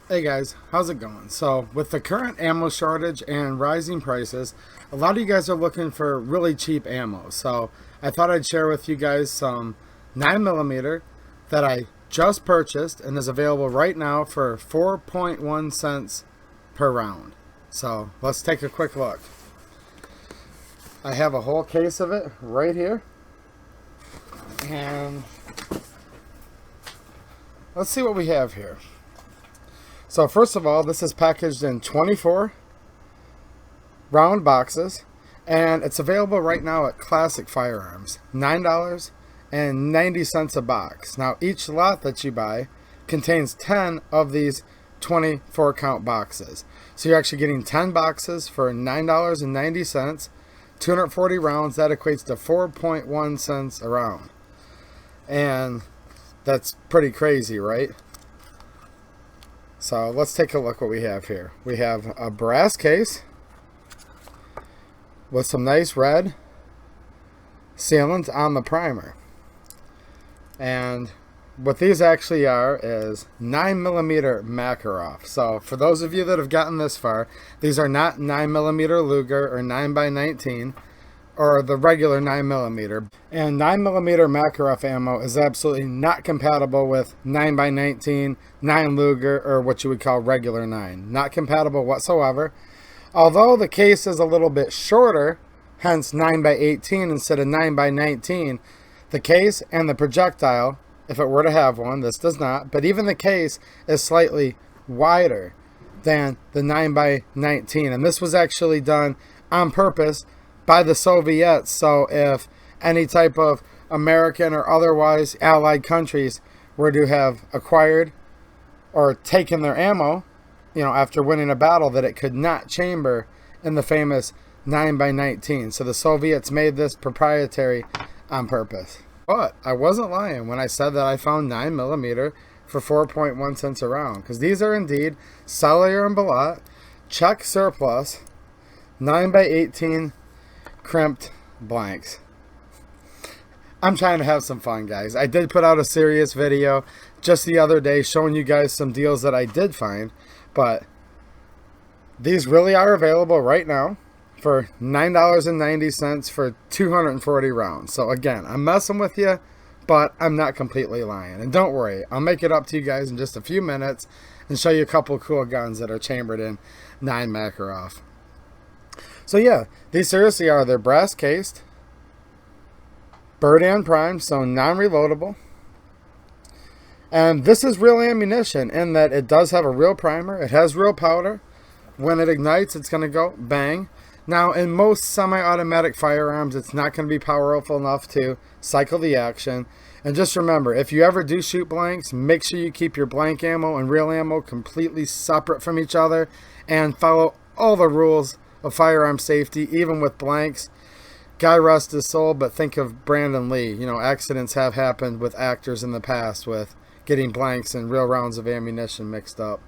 Hey guys, how's it going? So, with the current ammo shortage and rising prices, a lot of you guys are looking for really cheap ammo. So, I thought I'd share with you guys some 9mm that I just purchased and is available right now for 4.1 cents per round. So, let's take a quick look. I have a whole case of it right here. And let's see what we have here. So first of all, this is packaged in 24 round boxes, and it's available right now at Classic Firearms, $9.90 a box. Now each lot that you buy contains 10 of these 24 count boxes. So you're actually getting 10 boxes for $9.90, 240 rounds. That equates to 4.1 cents a round. And that's pretty crazy, right? So let's take a look what we have here. We have a brass case with some nice red sealant on the primer. And what these actually are is 9mm Makarov. So for those of you that have gotten this far, these are not 9mm Luger or 9x19 or the regular 9mm. And 9mm Makarov ammo is absolutely not compatible with 9x19, 9 Luger, or what you would call regular 9. Not compatible whatsoever. Although the case is a little bit shorter, hence 9x18 instead of 9x19, the case and the projectile, if it were to have one, this does not, but even the case is slightly wider than the 9x19. And this was actually done on purpose by the Soviets. So if any type of American or otherwise allied countries were to have acquired or taken their ammo, after winning a battle, that it could not chamber in the famous 9x19. So the Soviets made this proprietary on purpose. But I wasn't lying when I said that I found 9mm for 4.1 cents a round, because these are indeed Cellular and Balat Czech surplus 9x18 crimped blanks. I'm trying to have some fun, guys. I did put out a serious video just the other day showing you guys some deals that I did find, but these really are available right now for $9.90 for 240 rounds. So again, I'm messing with you, but I'm not completely lying. And don't worry, I'll make it up to you guys in just a few minutes and show you a couple cool guns that are chambered in 9 Makarov. So yeah, these seriously are. They're brass cased, bird and primed, so non-reloadable. And this is real ammunition in that it does have a real primer. It has real powder. When it ignites, it's going to go bang. Now, in most semi-automatic firearms, it's not going to be powerful enough to cycle the action. And just remember, if you ever do shoot blanks, make sure you keep your blank ammo and real ammo completely separate from each other and follow all the rules of firearm safety, even with blanks. God rest his soul, but think of Brandon Lee. Accidents have happened with actors in the past with getting blanks and real rounds of ammunition mixed up.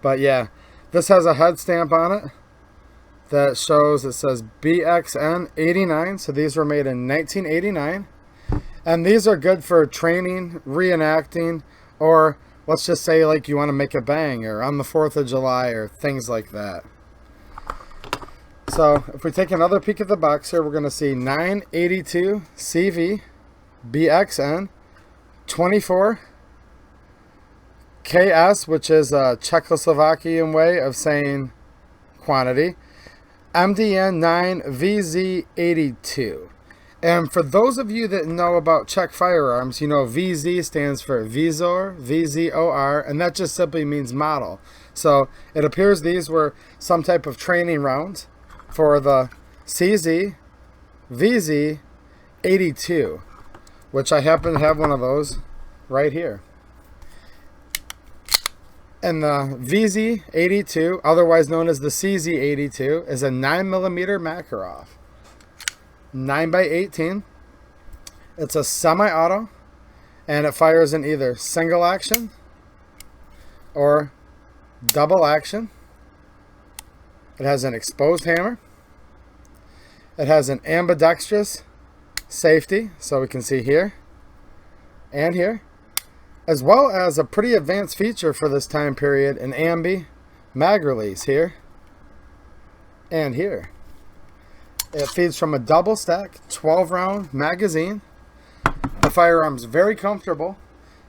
But yeah, this has a head stamp on it that shows, it says BXN 89. So these were made in 1989. And these are good for training, reenacting, or let's just say like you want to make a bang or on the 4th of July or things like that. So if we take another peek at the box here, we're going to see 982 CV BXN 24 KS, which is a Czechoslovakian way of saying quantity, MDN 9 VZ82. And for those of you that know about Czech firearms, VZ stands for Vizor, VZOR, and that just simply means model. So it appears these were some type of training rounds for the CZ VZ82, which I happen to have one of those right here. And the VZ82, otherwise known as the CZ82, is a 9mm Makarov, 9x18. It's a semi-auto, and it fires in either single action or double action. It has an exposed hammer. It has an ambidextrous safety, so we can see here and here. as well as a pretty advanced feature for this time period, an ambi mag release here and here. It feeds from a double stack 12 round magazine. The firearm's very comfortable.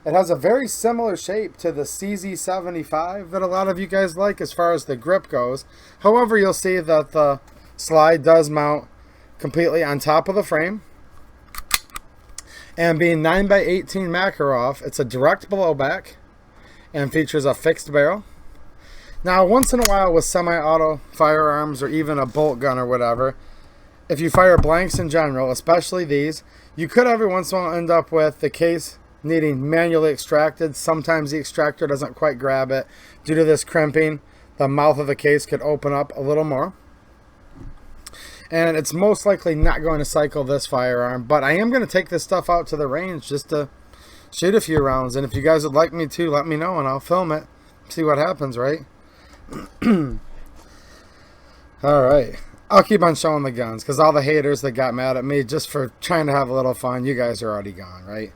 It has a very similar shape to the CZ75 that a lot of you guys like as far as the grip goes. However, you'll see that the slide does mount completely on top of the frame. And being 9x18 Makarov, it's a direct blowback and features a fixed barrel. Now, once in a while with semi-auto firearms or even a bolt gun or whatever, if you fire blanks in general, especially these, you could every once in a while end up with the case needing manually extracted. Sometimes the extractor doesn't quite grab it. Due to this crimping, the mouth of the case could open up a little more. And it's most likely not going to cycle this firearm, but I am going to take this stuff out to the range just to shoot a few rounds. And if you guys would like me to, let me know and I'll film it. See what happens, right? Alright. I'll keep on showing the guns because all the haters that got mad at me just for trying to have a little fun, you guys are already gone, right?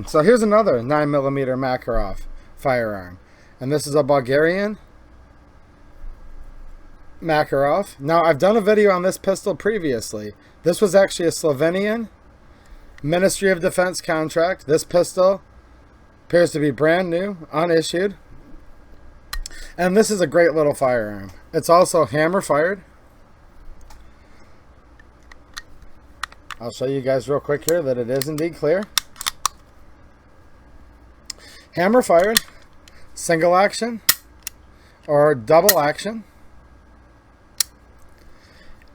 So here's another 9mm Makarov firearm. And this is a Bulgarian Makarov. Now, I've done a video on this pistol previously. This was actually a Slovenian Ministry of Defense contract. This pistol appears to be brand new, unissued. And this is a great little firearm. It's also hammer fired. I'll show you guys real quick here that it is indeed clear. Hammer fired, single action or double action.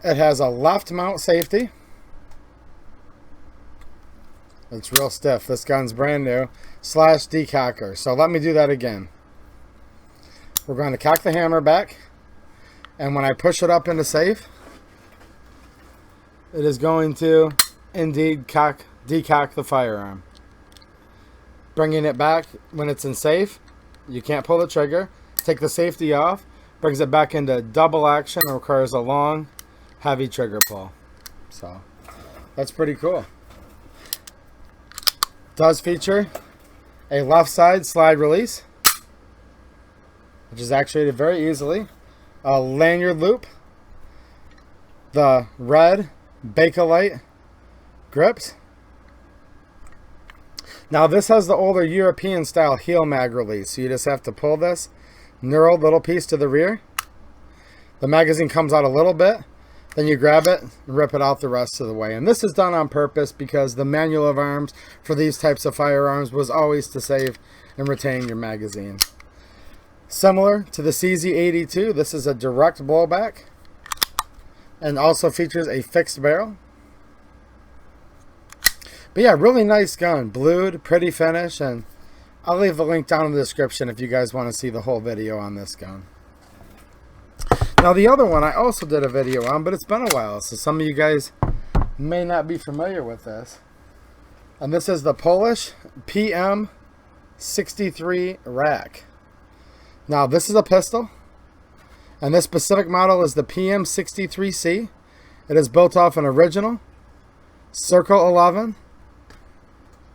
It has a left mount safety. It's real stiff. This gun's brand new. Slash decocker. So let me do that again. We're going to cock the hammer back. And when I push it up into safe, it is going to indeed decock the firearm. Bringing it back when it's in safe, you can't pull the trigger. Take the safety off. Brings it back into double action. It requires a long, heavy trigger pull. So that's pretty cool. Does feature a left side slide release, which is actuated very easily, a lanyard loop, the red Bakelite grips. Now this has the older European style heel mag release, so you just have to pull this knurled little piece to the rear. The magazine comes out a little bit. Then you grab it and rip it out the rest of the way. And this is done on purpose because the manual of arms for these types of firearms was always to save and retain your magazine. Similar to the CZ82, this is a direct blowback and also features a fixed barrel. But yeah, really nice gun. Blued, pretty finish, and I'll leave the link down in the description if you guys want to see the whole video on this gun. Now the other one I also did a video on, but it's been a while, so some of you guys may not be familiar with this. And this is the Polish PM63 rack. Now this is a pistol, and this specific model is the PM63C. It is built off an original Circle 11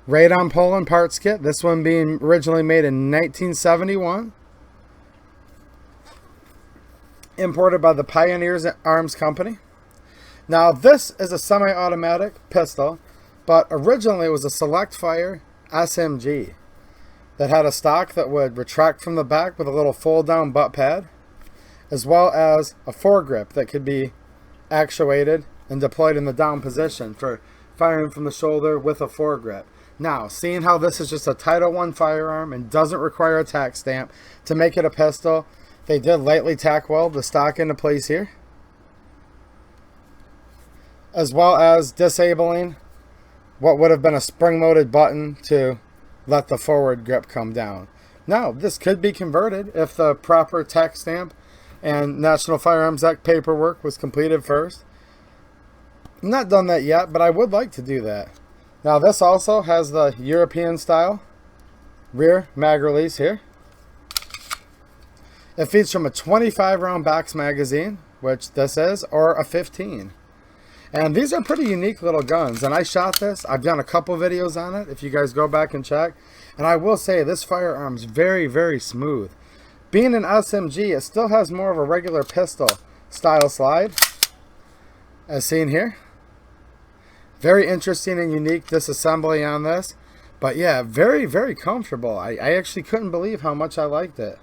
Radon Poland parts kit. This one being originally made in 1971. Imported by the Pioneers Arms Company. Now this is a semi-automatic pistol, but originally it was a select fire SMG that had a stock that would retract from the back with a little fold down butt pad, as well as a foregrip that could be actuated and deployed in the down position for firing from the shoulder with a foregrip. Now, seeing how this is just a Title I firearm and doesn't require a tack stamp to make it a pistol, they did lightly tack weld the stock into place here, as well as disabling what would have been a spring-loaded button to let the forward grip come down. Now, this could be converted if the proper tack stamp and National Firearms Act paperwork was completed first. I'm not done that yet, but I would like to do that. Now, this also has the European style rear mag release here. It feeds from a 25 round box magazine, which this is, or a 15. And these are pretty unique little guns. And I shot this. I've done a couple videos on it, if you guys go back and check. And I will say, this firearm's very, very smooth. Being an SMG, it still has more of a regular pistol style slide, as seen here. Very interesting and unique disassembly on this. But yeah, very, very comfortable. I actually couldn't believe how much I liked it.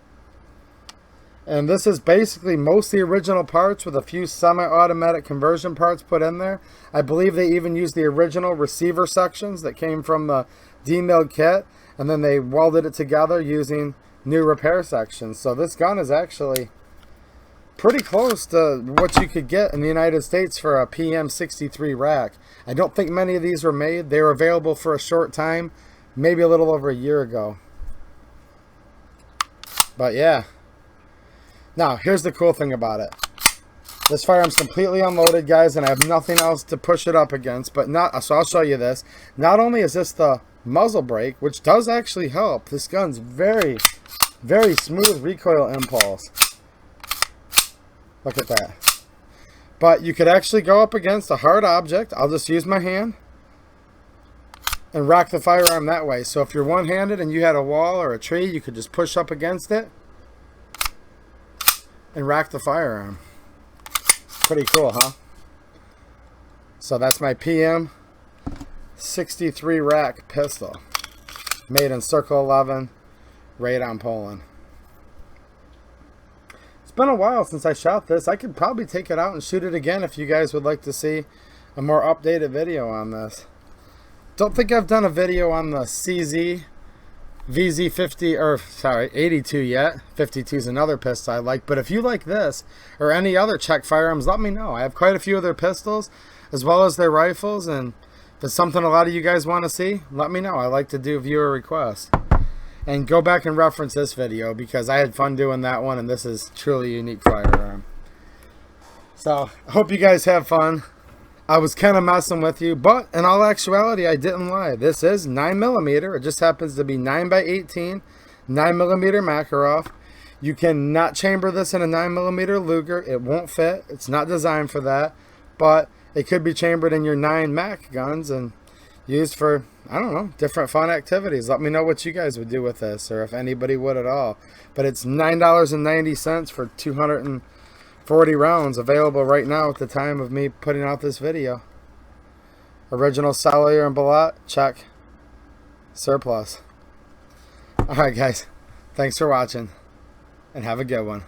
And this is basically mostly original parts with a few semi-automatic conversion parts put in there. I believe they even used the original receiver sections that came from the D-milled kit, and then they welded it together using new repair sections. So this gun is actually pretty close to what you could get in the United States for a PM63 rack. I don't think many of these were made. They were available for a short time, maybe a little over a year ago. But yeah. Now, here's the cool thing about it. This firearm's completely unloaded, guys, and I have nothing else to push it up against. But so I'll show you this. Not only is this the muzzle brake, which does actually help. This gun's very, very smooth recoil impulse. Look at that. But you could actually go up against a hard object. I'll just use my hand and rack the firearm that way. So if you're one-handed and you had a wall or a tree, you could just push up against it and rack the firearm. Pretty cool, huh? So that's my PM63 rack pistol, made in Circle 11, Radom, Poland. It's been a while since I shot this. I could probably take it out and shoot it again if you guys would like to see a more updated video on this. Don't think I've done a video on the CZ VZ50, or sorry, 82 yet. 52 is another pistol I like. But if you like this or any other Czech firearms, let me know. I have quite a few of their pistols as well as their rifles, and if it's something a lot of you guys want to see, let me know. I like to do viewer requests. And go back and reference this video because I had fun doing that one, and this is truly a unique firearm. So I hope you guys have fun. I was kind of messing with you, but in all actuality, I didn't lie. This is 9mm. It just happens to be 9x18, 9mm Makarov. You cannot chamber this in a 9mm Luger. It won't fit. It's not designed for that, but it could be chambered in your 9 Mac guns and used for, I don't know, different fun activities. Let me know what you guys would do with this, or if anybody would at all. But it's $9.90 for 240 rounds, available right now at the time of me putting out this video. Original cellular and Balat, check. Surplus. Alright guys, thanks for watching, and have a good one.